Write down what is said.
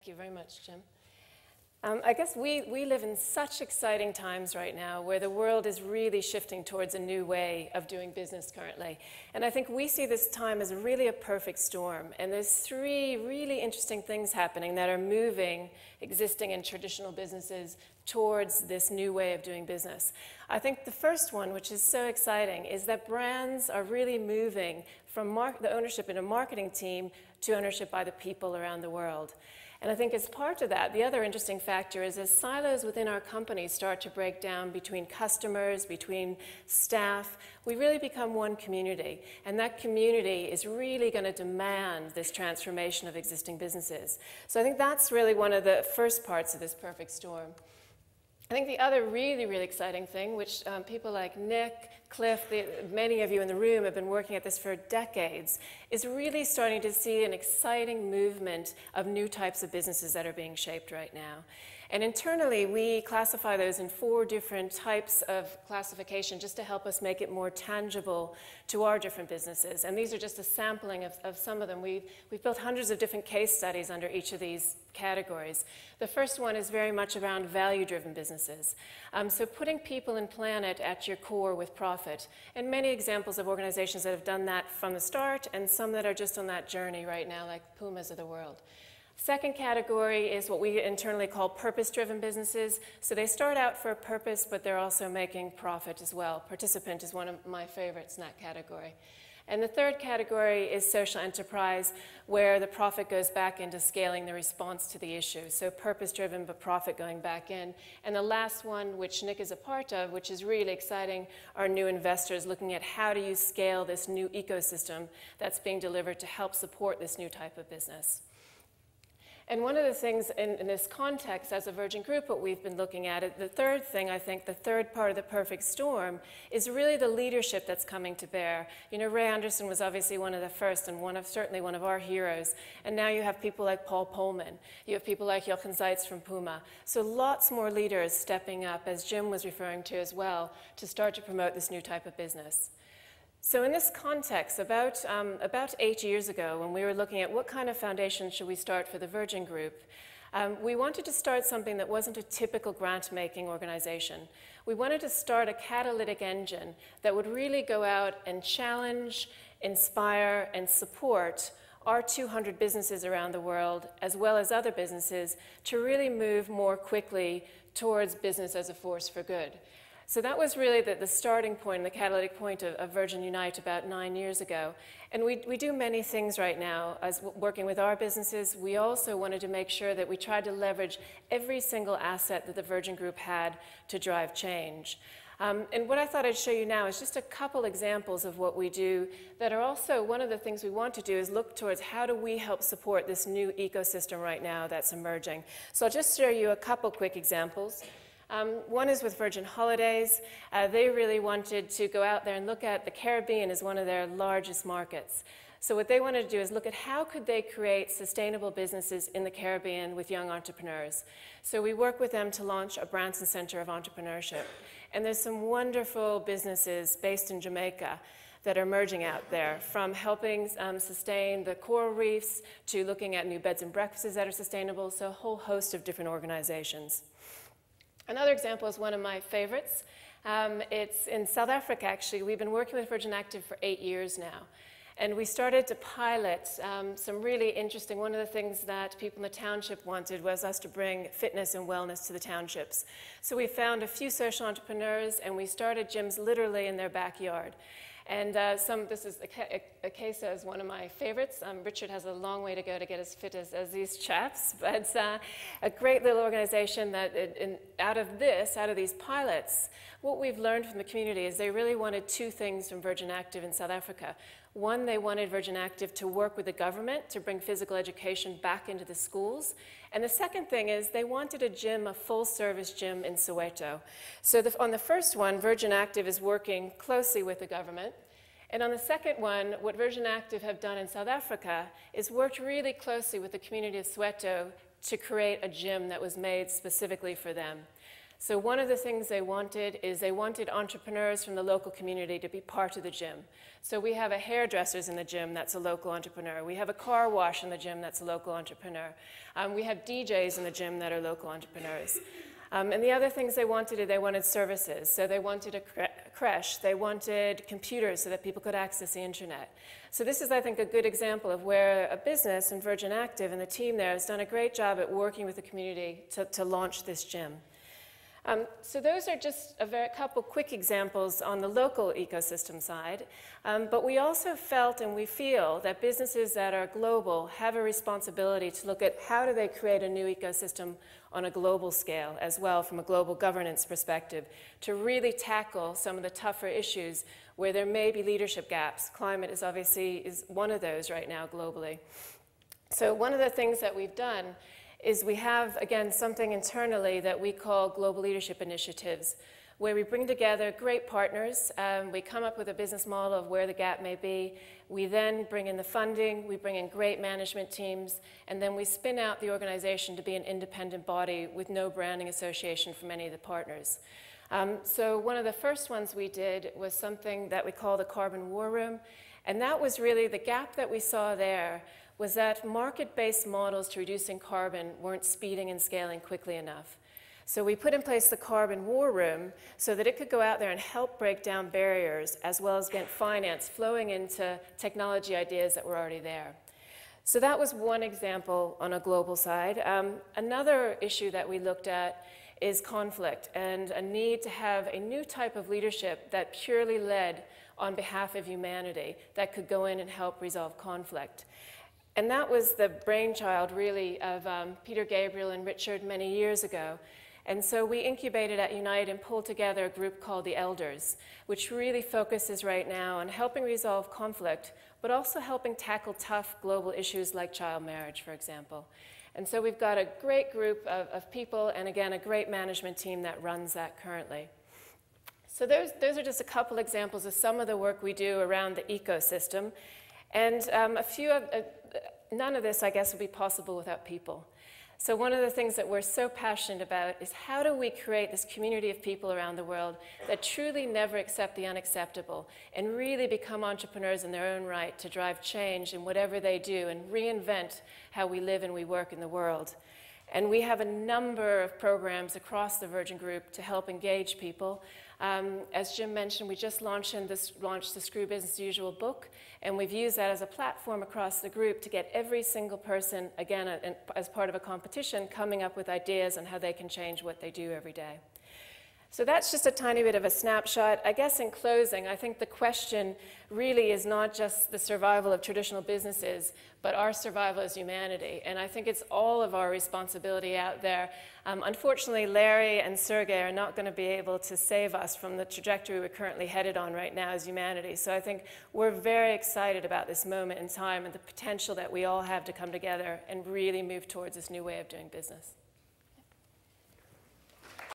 Thank you very much, Jim. I guess we live in such exciting times right now where the world is really shifting towards a new way of doing business currently. And I think we see this time as really a perfect storm. And there's three really interesting things happening that are moving existing and traditional businesses towards this new way of doing business. I think the first one, which is so exciting, is that brands are really moving from the ownership in a marketing team to ownership by the people around the world. And I think as part of that, the other interesting factor is as silos within our company start to break down between customers, between staff, we really become one community. And that community is really going to demand this transformation of existing businesses. So I think that's really one of the first parts of this perfect storm. I think the other really, really exciting thing, which people like Nick, Cliff, many of you in the room have been working at this for decades, is really starting to see an exciting movement of new types of businesses that are being shaped right now. And internally, we classify those in 4 different types of classification just to help us make it more tangible to our different businesses. And these are just a sampling of some of them. We've built hundreds of different case studies under each of these categories. The first one is very much around value-driven businesses. So putting people and planet at your core with profit. And many examples of organizations that have done that from the start and some that are just on that journey right now, like Pumas of the world. Second category is what we internally call purpose-driven businesses. So they start out for a purpose, but they're also making profit as well. Participant is one of my favorites in that category. And the third category is social enterprise, where the profit goes back into scaling the response to the issue. So purpose-driven, but profit going back in. And the last one, which Nick is a part of, which is really exciting, are new investors looking at how do you scale this new ecosystem that's being delivered to help support this new type of business. And one of the things in this context as a Virgin Group, what we've been looking at, the third thing, I think, the third part of the perfect storm is really the leadership that's coming to bear. You know, Ray Anderson was obviously one of the first and certainly one of our heroes. And now you have people like Paul Polman. You have people like Jochen Zeitz from Puma. So lots more leaders stepping up, as Jim was referring to as well, to start to promote this new type of business. So in this context, about 8 years ago, when we were looking at what kind of foundation should we start for the Virgin Group, we wanted to start something that wasn't a typical grant-making organization. We wanted to start a catalytic engine that would really go out and challenge, inspire, and support our 200 businesses around the world, as well as other businesses, to really move more quickly towards business as a force for good. So that was really the starting point, the catalytic point of Virgin Unite about 9 years ago. And we do many things right now as working with our businesses. We also wanted to make sure that we tried to leverage every single asset that the Virgin Group had to drive change. And what I thought I'd show you now is just a couple examples of what we do that are also one of the things we want to do is look towards how do we help support this new ecosystem right now that's emerging. So I'll just show you a couple quick examples. One is with Virgin Holidays. They really wanted to go out there and look at the Caribbean as one of their largest markets. So what they wanted to do is look at how could they create sustainable businesses in the Caribbean with young entrepreneurs. So we work with them to launch a Branson Center of Entrepreneurship. And there's some wonderful businesses based in Jamaica that are emerging out there, from helping sustain the coral reefs to looking at new beds and breakfasts that are sustainable, so a whole host of different organizations. Another example is one of my favorites. It's in South Africa, actually. We've been working with Virgin Active for 8 years now. And we started to pilot some really interesting, one of the things that people in the township wanted was us to bring fitness and wellness to the townships. So we found a few social entrepreneurs and we started gyms literally in their backyard. And this is a case as one of my favorites. Richard has a long way to go to get as fit as these chaps, but a great little organization that out of these pilots, what we've learned from the community is they really wanted 2 things from Virgin Active in South Africa. One, they wanted Virgin Active to work with the government to bring physical education back into the schools. And the second thing is they wanted a gym, a full-service gym in Soweto. So on the first one, Virgin Active is working closely with the government. And on the second one, what Virgin Active have done in South Africa is worked really closely with the community of Soweto to create a gym that was made specifically for them. So one of the things they wanted is they wanted entrepreneurs from the local community to be part of the gym. So we have a hairdresser's in the gym that's a local entrepreneur. We have a car wash in the gym that's a local entrepreneur. We have DJs in the gym that are local entrepreneurs. And the other things they wanted services. So they wanted a creche. They wanted computers so that people could access the internet. So this is, I think, a good example of where a business and Virgin Active and the team there has done a great job at working with the community to launch this gym. So those are just a couple quick examples on the local ecosystem side. But we also felt and we feel that businesses that are global have a responsibility to look at how do they create a new ecosystem on a global scale as well, from a global governance perspective, to really tackle some of the tougher issues where there may be leadership gaps. Climate is obviously one of those right now globally. So one of the things that we've done is we have, again, something internally that we call Global Leadership Initiatives, where we bring together great partners. We come up with a business model of where the gap may be. We then bring in the funding, we bring in great management teams, and then we spin out the organization to be an independent body with no branding association from any of the partners. So one of the first ones we did was something that we call the Carbon War Room, and that was really the gap that we saw there was that market-based models to reducing carbon weren't speeding and scaling quickly enough. So we put in place the Carbon War Room so that it could go out there and help break down barriers as well as get finance flowing into technology ideas that were already there. So that was one example on a global side. Another issue that we looked at is conflict and a need to have a new type of leadership that purely led on behalf of humanity that could go in and help resolve conflict. And that was the brainchild, really, of Peter Gabriel and Richard many years ago. And so we incubated at Unite and pulled together a group called the Elders, which really focuses right now on helping resolve conflict, but also helping tackle tough global issues like child marriage, for example. And so we've got a great group of people, and again, a great management team that runs that currently. So those are just a couple examples of some of the work we do around the ecosystem. And none of this, I guess, would be possible without people. So one of the things that we're so passionate about is how do we create this community of people around the world that truly never accept the unacceptable and really become entrepreneurs in their own right to drive change in whatever they do and reinvent how we live and we work in the world. And we have a number of programs across the Virgin Group to help engage people. As Jim mentioned, we just launched the Screw Business as Usual book, and we've used that as a platform across the group to get every single person, again, as part of a competition, coming up with ideas on how they can change what they do every day. So that's just a tiny bit of a snapshot. I guess in closing, I think the question really is not just the survival of traditional businesses, but our survival as humanity. And I think it's all of our responsibility out there. Unfortunately, Larry and Sergey are not going to be able to save us from the trajectory we're currently headed on right now as humanity. So I think we're very excited about this moment in time and the potential that we all have to come together and really move towards this new way of doing business.